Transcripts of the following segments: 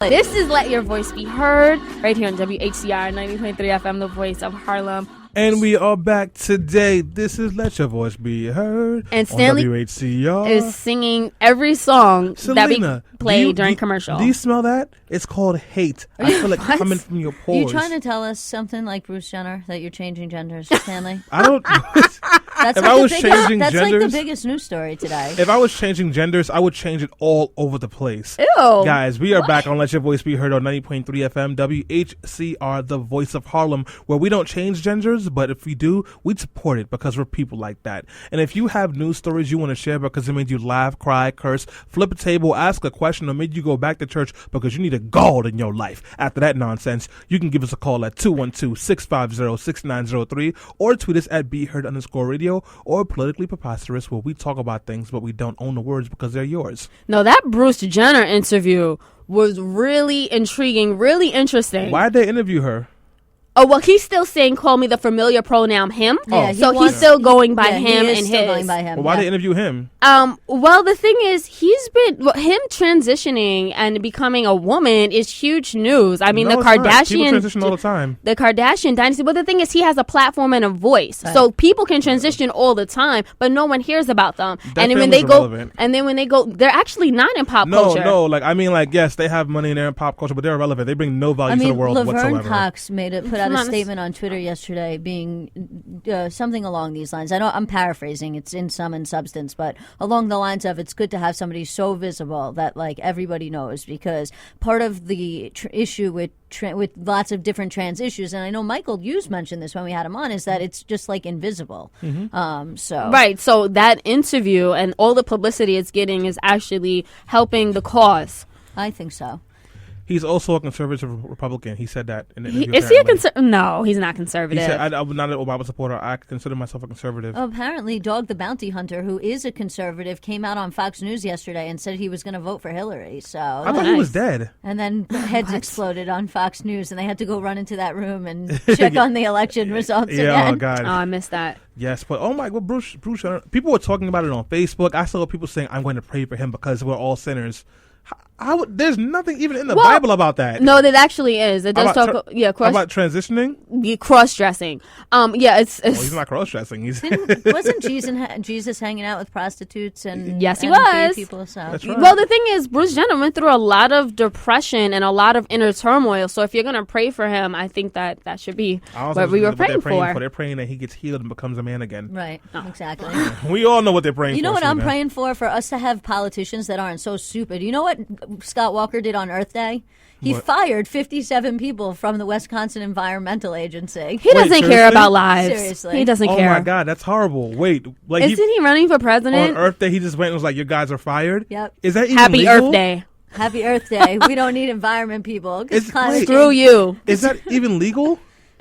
This is Let Your Voice Be Heard, right here on WHCR 90.3 FM, the voice of Harlem. And we are back today. This is Let Your Voice Be Heard and Stanley on WHCR. Is singing every song Selena, that we play during commercial. Do you smell that? It's called hate. I feel like coming from your pores. Are you trying to tell us something like Bruce Jenner, that you're changing genders, Stanley? I don't... That's if like I was changing that's genders, like the biggest news story today. If I was changing genders, I would change it all over the place. Ew. Guys, we are back on Let Your Voice Be Heard on 90.3 FM, WHCR, the voice of Harlem, where we don't change genders, but if we do, we'd support it because we're people like that. And if you have news stories you want to share because it made you laugh, cry, curse, flip a table, ask a question, or made you go back to church because you need a God in your life after that nonsense, you can give us a call at 212-650-6903 or tweet us at BeHeard_radio or Politically Preposterous, where we talk about things but we don't own the words because they're yours. No, that Bruce Jenner interview was really intriguing, really interesting. Why'd they interview her? Oh, well, he's still saying, call me the familiar pronoun him. Yeah, so he's still going by him and his. Going by him. Well, why they interview him? Well, the thing is, him transitioning and becoming a woman is huge news. I mean, No, the it's not. People Kardashian transition all the time. The Kardashian dynasty. But the thing is, he has a platform and a voice, right. so people can transition all the time, but no one hears about them. That and then when they go, they're actually not in pop culture. No, yes, they have money in their pop culture, but they're irrelevant. They bring no value to the world Laverne whatsoever. Cox put out a statement on Twitter yesterday, being something along these lines. I know I'm paraphrasing; it's in sum and substance, but along the lines of, it's good to have somebody so visible that like everybody knows, because part of the issue with lots of different trans issues, and I know Michael Hughes mentioned this when we had him on, is that it's just like invisible. Right. So that interview and all the publicity it's getting is actually helping the cause. I think so. He's also a conservative Republican. He said that in the interview. Is he a conservative? No, he's not conservative. He said, I'm not an Obama supporter. I consider myself a conservative. Apparently, Dog the Bounty Hunter, who is a conservative, came out on Fox News yesterday and said he was going to vote for Hillary. So I thought he was dead. And then heads exploded on Fox News, and they had to go run into that room and check on the election results again. Oh, God. Oh, I missed that. Yes, but oh my God, Bruce Jenner. People were talking about it on Facebook. I saw people saying, I'm going to pray for him because we're all sinners. There's nothing even in the Bible about that. No, that actually is. It does talk. About transitioning. Cross-dressing. It's he's not cross-dressing. Wasn't Jesus hanging out with prostitutes and yes, he and was. Gay people? So. That's right. Well, the thing is, Bruce Jenner went through a lot of depression and a lot of inner turmoil. So if you're gonna pray for him, I think that should be what we were praying for. They're praying that he gets healed and becomes a man again. Right. Exactly. We all know what they're praying for. You know what I'm praying for? For us to have politicians that aren't so stupid. You know what Scott Walker did on Earth Day? He fired 57 people from the Wisconsin Environmental Agency. He doesn't care about lives. Seriously. He doesn't care. Oh, my God. That's horrible. Wait. Isn't he running for president? On Earth Day, he just went and was like, your guys are fired? Yep. Is that even Happy legal? Earth Day. Happy Earth Day. We don't need environment people. Screw you. Is that even legal?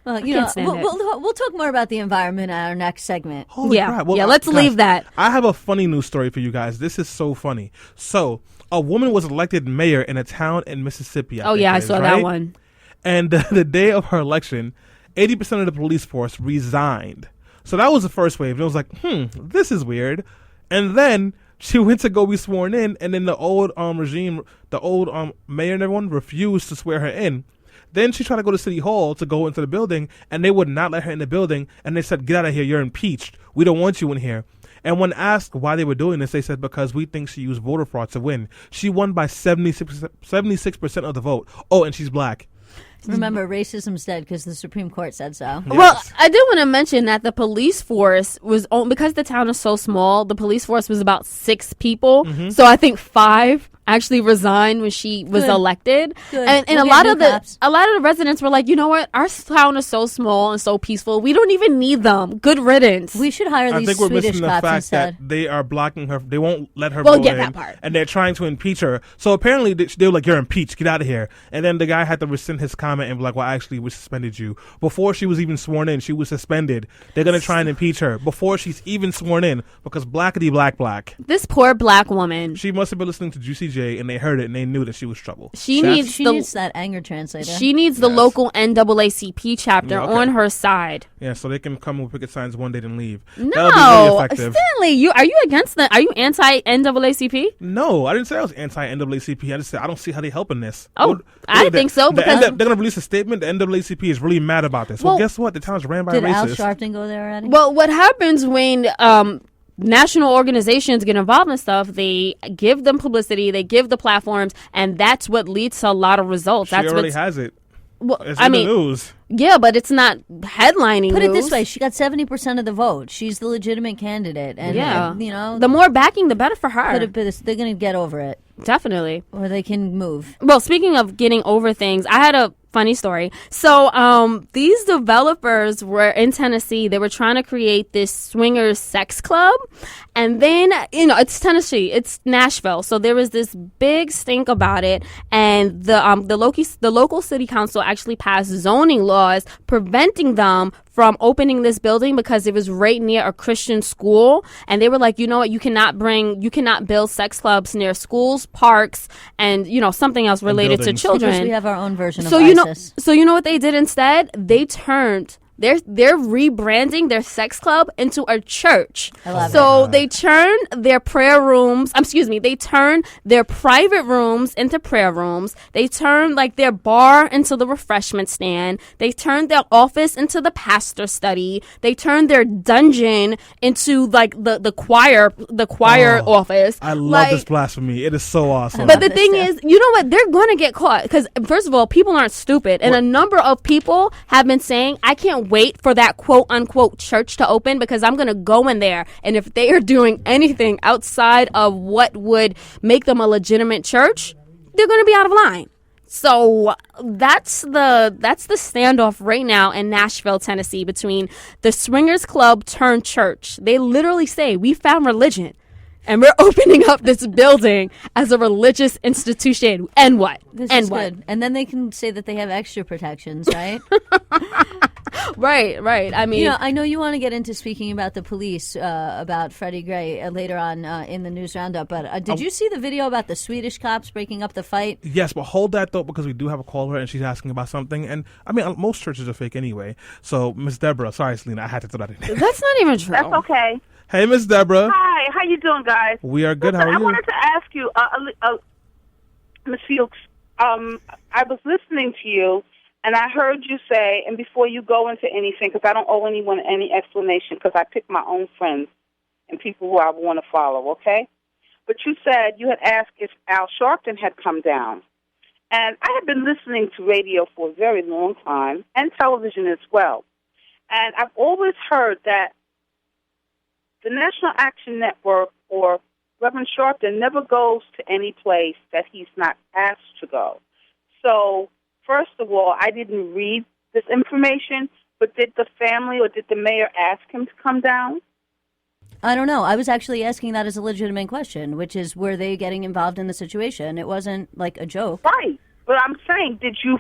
Well, we'll talk more about the environment in our next segment. Holy crap. Well, let's leave that. I have a funny news story for you guys. This is so funny. So, a woman was elected mayor in a town in Mississippi. I saw that one. And the day of her election, 80% of the police force resigned. So that was the first wave. And it was like, this is weird. And then she went to go be sworn in, and then the old regime, the old mayor and everyone refused to swear her in. Then she tried to go to City Hall to go into the building, and they would not let her in the building. And they said, get out of here. You're impeached. We don't want you in here. And when asked why they were doing this, they said because we think she used voter fraud to win. She won by 76% of the vote. Oh, and she's black. Remember, racism's dead because the Supreme Court said so. Yes. Well, I do want to mention that the police force was, because the town is so small, the police force was about 6 people. Mm-hmm. So I think 5 actually resigned when she was elected. Good. And We'll a lot of the residents were like, you know what, our town is so small and so peaceful, we don't even need them. Good riddance. We should hire these Swedish cops. I think we're missing the fact instead. that they are blocking her. They won't let her vote in, that part. and they're trying to impeach her. So apparently they were like, you're impeached, get out of here. And then the guy had to rescind his comment and be like, well, actually, we suspended you. Before she was even sworn in, she was suspended. They're going to try and impeach her before she's even sworn in because blackity black. This poor black woman. She must have been listening to Juicy J DJ and they heard it and they knew that she was trouble. She needs that anger translator. She needs the local NAACP chapter on her side. Yeah, so they can come with picket signs one day and leave. No, that'll be really effective. Stanley, are you against that? Are you anti NAACP? No, I didn't say I was anti NAACP. I just said I don't see how they helping this. Oh, I think so because they're going to release a statement. The NAACP is really mad about this. Well, guess what? The town's ran by did racists. Al Sharpton go there already? Well, what happens when national organizations get involved in stuff? They give them publicity, they give the platforms, and that's what leads to a lot of results. She already has it. Well, it's in the news. Yeah, but it's not headlining. Put news. it this way: she got 70% of the vote. She's the legitimate candidate, and you know, the more backing, the better for her. They're going to get over it, definitely, or they can move. Well, speaking of getting over things, I had a funny story. So these developers were in Tennessee. They were trying to create this swingers sex club. And then, it's Tennessee. It's Nashville. So there was this big stink about it. And the local city council actually passed zoning laws preventing them from opening this building because it was right near a Christian school. And they were like, you know what, you cannot build sex clubs near schools, parks, and, something else related to children. Because we have our own version of ISIS. So you know what they did instead? They turned... They're rebranding their sex club into a church. So they turn their prayer rooms, they turn their private rooms into prayer rooms. They turn their bar into the refreshment stand. They turn their office into the pastor study. They turn their dungeon into the choir office. I love this blasphemy. It is so awesome. But the thing is, you know what? They're going to get caught because first of all, people aren't stupid. And a number of people have been saying, I can't wait for that quote unquote church to open because I'm going to go in there. And if they are doing anything outside of what would make them a legitimate church, they're going to be out of line. So that's the standoff right now in Nashville, Tennessee between the swingers club turned church. They literally say, we found religion. And we're opening up this building as a religious institution. And what? This is good. And then they can say that they have extra protections, right? Right. I mean, I know you want to get into speaking about the police, about Freddie Gray later on in the news roundup. But did you see the video about the Swedish cops breaking up the fight? Yes, but hold that thought because we do have a caller and she's asking about something. And I mean, most churches are fake anyway. So, Miss Deborah, sorry, Selena, I had to throw that in there. That's not even true. That's okay. Hey, Miss Deborah. Hi, how you doing, guys? We are good. Listen, How are you? I wanted to ask you, Ms. Fuchs, I was listening to you, and I heard you say, and before you go into anything, because I don't owe anyone any explanation, because I pick my own friends and people who I want to follow, okay? But you said you had asked if Al Sharpton had come down. And I have been listening to radio for a very long time, and television as well. And I've always heard that the National Action Network or Reverend Sharpton never goes to any place that he's not asked to go. So, first of all, I didn't read this information, but did the family or did the mayor ask him to come down? I don't know. I was actually asking that as a legitimate question, which is, were they getting involved in the situation? It wasn't like a joke. Right. But I'm saying, did you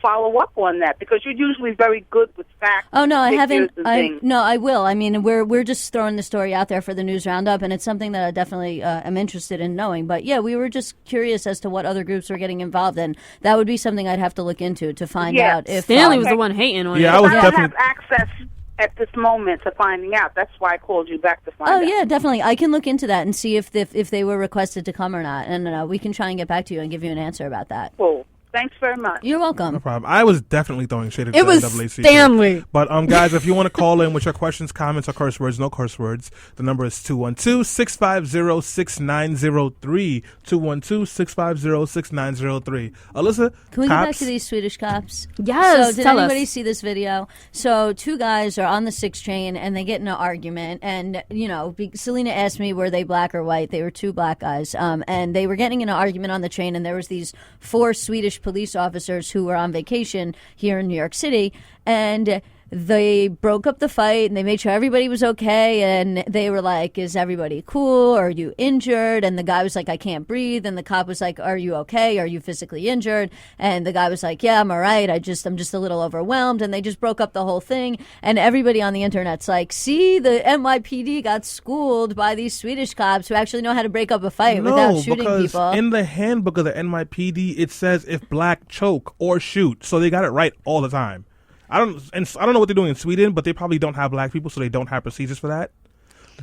follow up on that? Because you're usually very good with facts. Oh no, I haven't. I will. I mean, we're just throwing the story out there for the news roundup, and it's something that I definitely am interested in knowing. But yeah, we were just curious as to what other groups were getting involved in. That would be something I'd have to look into to find out if Stanley was the one hating on it. I was don't definitely have access at this moment to finding out. That's why I called you back to find out. Oh yeah, definitely. I can look into that and see if they were requested to come or not, and we can try and get back to you and give you an answer about that. Cool. Thanks very much. You're welcome. No problem. I was definitely throwing shade at the It was NAACP. Stanley. But guys, if you want to call in with your questions, comments, or curse words, no curse words, the number is 212-650-6903. 212-650-6903. Alyssa, can we go back to these Swedish cops? Yes. So did anybody see this video? So two guys are on the 6 train and they get in an argument. And, Selena asked me, were they black or white? They were two black guys. And they were getting in an argument on the train. And there was these 4 Swedish police officers who were on vacation here in New York City. And they broke up the fight and they made sure everybody was okay. And they were like, is everybody cool? Are you injured? And the guy was like, I can't breathe. And the cop was like, are you okay? Are you physically injured? And the guy was like, yeah, I'm all right. I'm just a little overwhelmed. And they just broke up the whole thing. And everybody on the internet's like, see, the NYPD got schooled by these Swedish cops who actually know how to break up a fight without shooting because people. In the handbook of the NYPD, it says if black, choke or shoot. So they got it right all the time. I don't know what they're doing in Sweden, but they probably don't have black people, so they don't have procedures for that.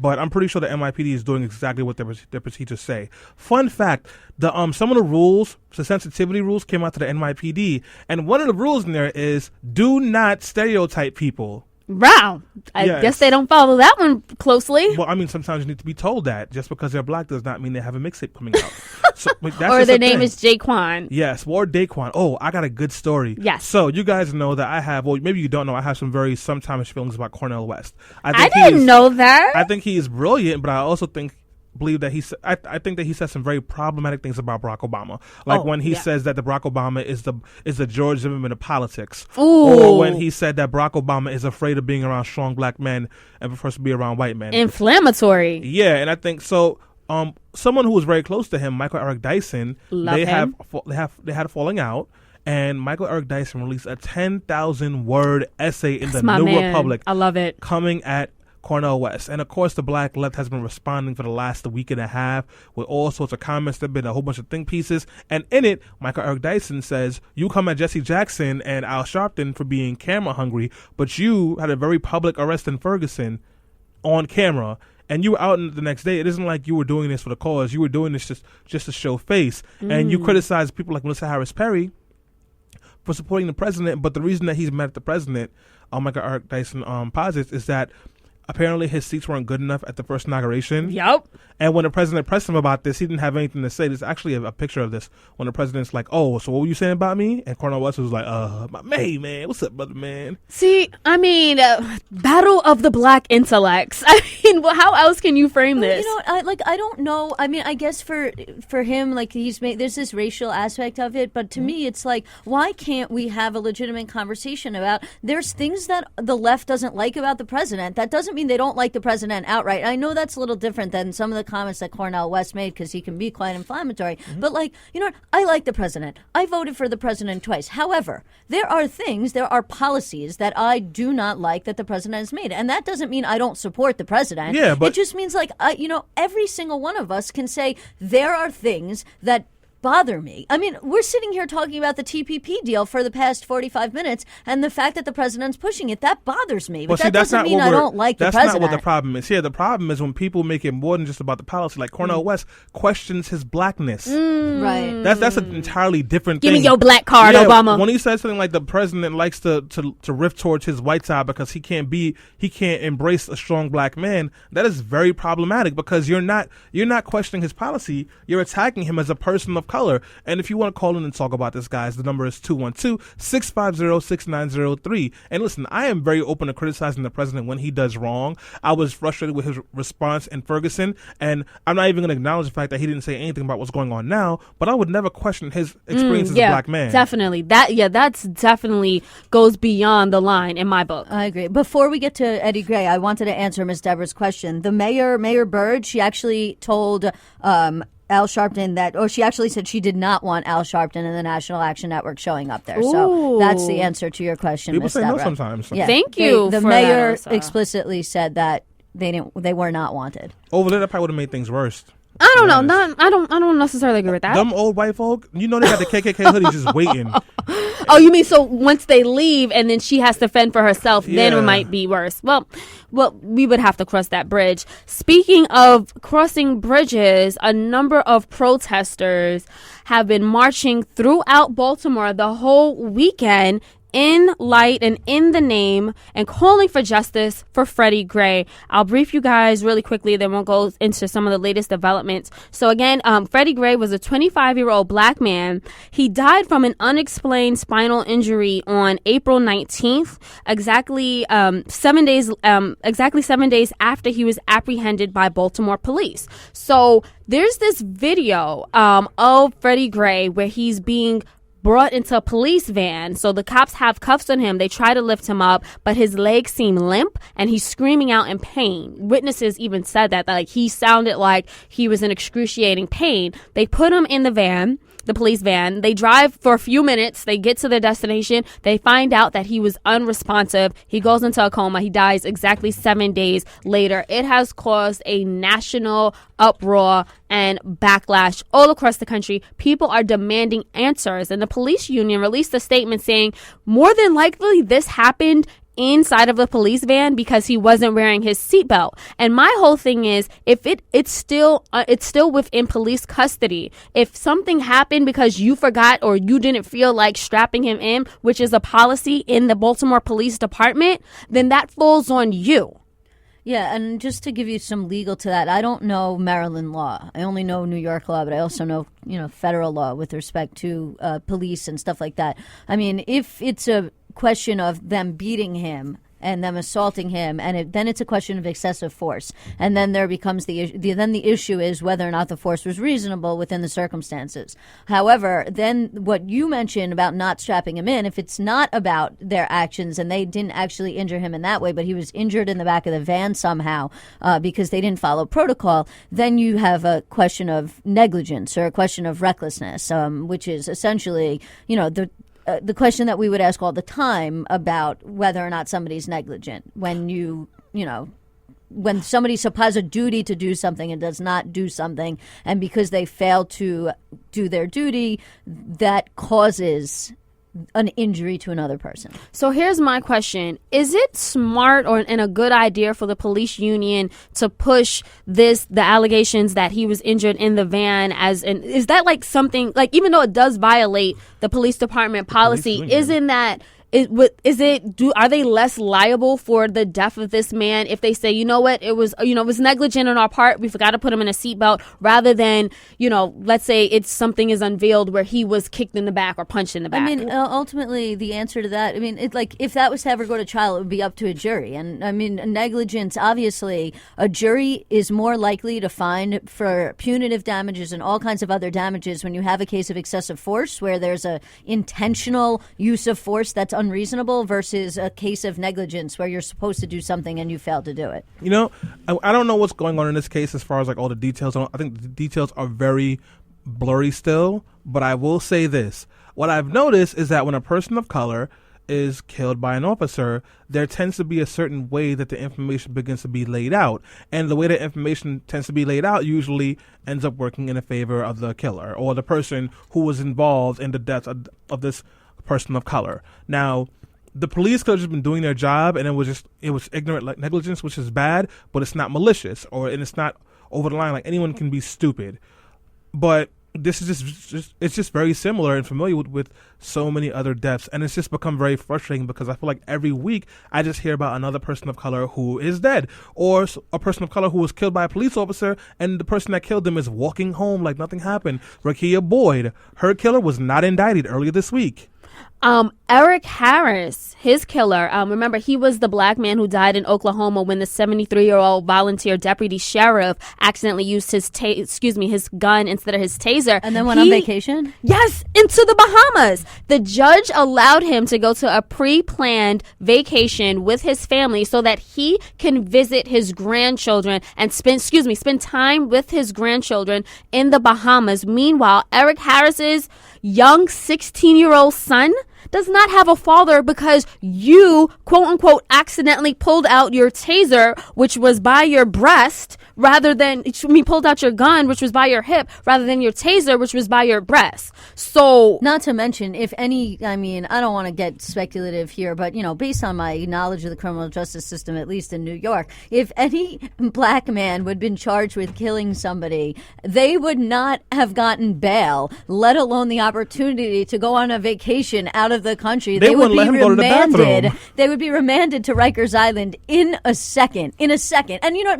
But I'm pretty sure the NYPD is doing exactly what their procedures say. Fun fact: some of the rules, the sensitivity rules, came out to the NYPD, and one of the rules in there is do not stereotype people. Wow. I guess they don't follow that one closely. Well, I mean, sometimes you need to be told that. Just because they're black does not mean they have a mixtape coming out. So, or their name is Jaquan. Yes, or Daquan. Oh, I got a good story. Yes. So you guys know that I have, well, maybe you don't know, I have some very sometimes feelings about Cornel West. I didn't know that. I think he is brilliant, but I also believe that I think that he says some very problematic things about Barack Obama, like when he says that the Barack Obama is the George Zimmerman of politics. Ooh. Or when he said that Barack Obama is afraid of being around strong black men and prefers to be around white men. Inflammatory. Yeah, and I think so. Someone who was very close to him, Michael Eric Dyson, they had a falling out. And Michael Eric Dyson released a 10,000 word essay in the New Republic. I love it. Coming at Cornel West. And of course the black left has been responding for the last week and a half with all sorts of comments. There have been a whole bunch of think pieces, and in it Michael Eric Dyson says, you come at Jesse Jackson and Al Sharpton for being camera hungry, but you had a very public arrest in Ferguson on camera, and you were out the next day. It isn't like you were doing this for the cause. You were doing this just to show face. And you criticize people like Melissa Harris Perry for supporting the president, but the reason that he's mad at the president, Michael Eric Dyson posits, is that apparently his seats weren't good enough at the first inauguration. Yep. And when the president pressed him about this, he didn't have anything to say. There's actually a picture of this when the president's like, oh, so what were you saying about me? And Cornel West was like, hey, man, what's up, brother, man? See, I mean, battle of the black intellects. I mean, well, how else can you frame this? You know, I don't know. I mean, I guess for him, like, there's this racial aspect of it, but to me, it's like, why can't we have a legitimate conversation about, there's things that the left doesn't like about the president. That doesn't mean they don't like the president outright. I know that's a little different than some of the comments that Cornel West made, because he can be quite inflammatory. But, like, you know what? I like the president. I voted for the president twice. However, there are policies that I do not like that the president has made. And that doesn't mean I don't support the president. Yeah, but it just means, like, every single one of us can say there are things that bother me. I mean, we're sitting here talking about the TPP deal for the past 45 minutes, and the fact that the president's pushing it, that bothers me. But that doesn't mean I don't like the president. That's not what the problem is. Here, the problem is when people make it more than just about the policy. Like Cornel West questions his blackness. Right. That's an entirely different thing. Give me your black card, Obama. When he says something like the president likes to riff towards his white side because he can't embrace a strong black man, that is very problematic, because you're not questioning his policy. You're attacking him as a person of color. And if you want to call in and talk about this, guys, the number is 212-650-6903. And listen, I am very open to criticizing the president when he does wrong. I was frustrated with his response in Ferguson, and I'm not even going to acknowledge the fact that he didn't say anything about what's going on now, but I would never question his experience as a black man. Definitely. That's definitely goes beyond the line in my book. I agree. Before we get to Eddie Gray, I wanted to answer Ms. Deborah's question. The Mayor Byrd, she actually told Al Sharpton she actually said she did not want Al Sharpton and the National Action Network showing up there. Ooh. So that's the answer to your question, People Ms. say Deborah. no sometimes. Yeah. Thank you. The for mayor that, explicitly said that they were not wanted. Over there, that probably would have made things worse. I don't know. I don't necessarily agree with that. Them old white folk, they got the KKK hoodies just waiting. Oh, you mean so once they leave and then she has to fend for herself, then it might be worse. Well, we would have to cross that bridge. Speaking of crossing bridges, a number of protesters have been marching throughout Baltimore the whole weekend in light and in the name and calling for justice for Freddie Gray. I'll brief you guys really quickly, then we'll go into some of the latest developments. So again, Freddie Gray was a 25-year-old black man. He died from an unexplained spinal injury on April 19th, exactly 7 days after he was apprehended by Baltimore police. So there's this video of Freddie Gray where he's being brought into a police van. So the cops have cuffs on him. They try to lift him up, but his legs seem limp and he's screaming out in pain. Witnesses even said that like he sounded like he was in excruciating pain. They put him in the van, the police van. They drive for a few minutes. They get to their destination. They find out that he was unresponsive. He goes into a coma. He dies exactly 7 days later. It has caused a national uproar and backlash all across the country. People are demanding answers, and the police union released a statement saying more than likely this happened inside of the police van because he wasn't wearing his seatbelt. And my whole thing is, if it's still within police custody. If something happened because you forgot or you didn't feel like strapping him in, which is a policy in the Baltimore Police Department, then that falls on you. Yeah, and just to give you some legal to that, I don't know Maryland law. I only know New York law, but I also know, federal law with respect to police and stuff like that. I mean, if it's a question of them beating him and them assaulting him, and then it's a question of excessive force, and then there becomes the issue is whether or not the force was reasonable within the circumstances. However, then what you mentioned about not strapping him in, if it's not about their actions and they didn't actually injure him in that way, but he was injured in the back of the van somehow because they didn't follow protocol, then you have a question of negligence or a question of recklessness, which is essentially, the question that we would ask all the time about whether or not somebody's negligent when when somebody has a duty to do something and does not do something, and because they fail to do their duty, that causes an injury to another person. So here's my question. Is it smart and a good idea for the police union to push the allegations that he was injured in the van is that like something, like, even though it does violate the police department policy, isn't that are they less liable for the death of this man if they say, it was negligent on our part, we forgot to put him in a seatbelt, rather than, let's say it's something is unveiled where he was kicked in the back or punched in the back? I mean, ultimately, the answer to that, if that was to ever go to trial, it would be up to a jury. And I mean, negligence, obviously, a jury is more likely to find for punitive damages and all kinds of other damages when you have a case of excessive force where there's a intentional use of force that's unreasonable versus a case of negligence where you're supposed to do something and you failed to do it. I don't know what's going on in this case as far as like all the details. I think the details are very blurry still, but I will say this. What I've noticed is that when a person of color is killed by an officer, there tends to be a certain way that the information begins to be laid out. And the way that information tends to be laid out usually ends up working in the favor of the killer or the person who was involved in the death of this person of color. Now, the police could have just been doing their job, and it was ignorant negligence, which is bad, but it's not malicious, and it's not over the line. Like, anyone can be stupid, but this is just very similar and familiar with so many other deaths, and it's just become very frustrating because I feel like every week I just hear about another person of color who is dead, or a person of color who was killed by a police officer, and the person that killed them is walking home like nothing happened. Rakia Boyd, her killer was not indicted earlier this week. Eric Harris, his killer, remember, he was the black man who died in Oklahoma when the 73-year-old volunteer deputy sheriff accidentally used his gun instead of his taser. And then went on vacation? Yes, into the Bahamas. The judge allowed him to go to a pre-planned vacation with his family so that he can visit his grandchildren and spend time with his grandchildren in the Bahamas. Meanwhile, Eric Harris's young 16-year-old son does not have a father because you, quote unquote, accidentally pulled out your taser, which was by your breast, pulled out your gun, which was by your hip, rather than your taser, which was by your breast. So, not to mention, I don't want to get speculative here, but, based on my knowledge of the criminal justice system, at least in New York, if any black man would have been charged with killing somebody, they would not have gotten bail, let alone the opportunity to go on a vacation out of the country. They would be remanded. They would be remanded to Rikers Island in a second. And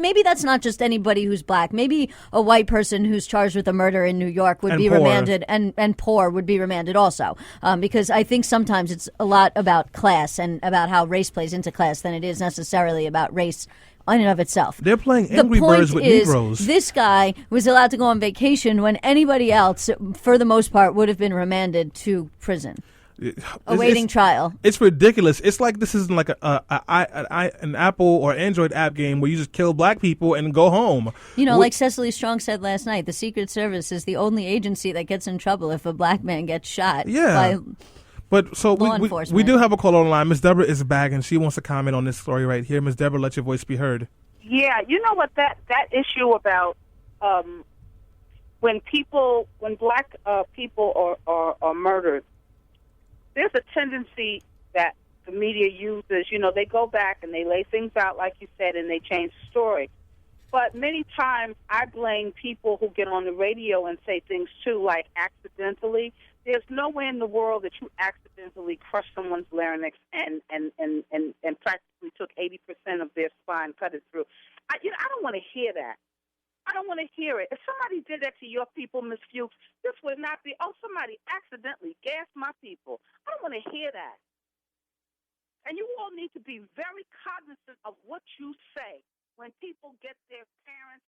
maybe that's not just anybody who's black. Maybe a white person who's charged with a murder in New York would be remanded, and poor would be remanded also. Because I think sometimes it's a lot about class and about how race plays into class than it is necessarily about race in and of itself. They're playing The Angry point Birds with is, Negroes. this guy was allowed to go on vacation when anybody else, for the most part, would have been remanded to prison, awaiting trial. It's ridiculous. It's like this isn't like an Apple or Android app game where you just kill black people and go home. You know, like Cecily Strong said last night, the Secret Service is the only agency that gets in trouble if a black man gets shot. Yeah. But so we do have a call online. Ms. Deborah is back, and she wants to comment on this story right here. Ms. Deborah, let your voice be heard. Yeah, you know what, that issue about when black people are murdered, there's a tendency that the media uses. You know, they go back and they lay things out, like you said, and they change the story. But many times I blame people who get on the radio and say things too, like accidentally. There's no way in the world that you accidentally crushed someone's larynx and practically took 80% of their spine, cut it through. I don't want to hear that. I don't want to hear it. If somebody did that to your people, Ms. Fuchs, this would not be, somebody accidentally gassed my people. I don't want to hear that. And you all need to be very cognizant of what you say when people get their parents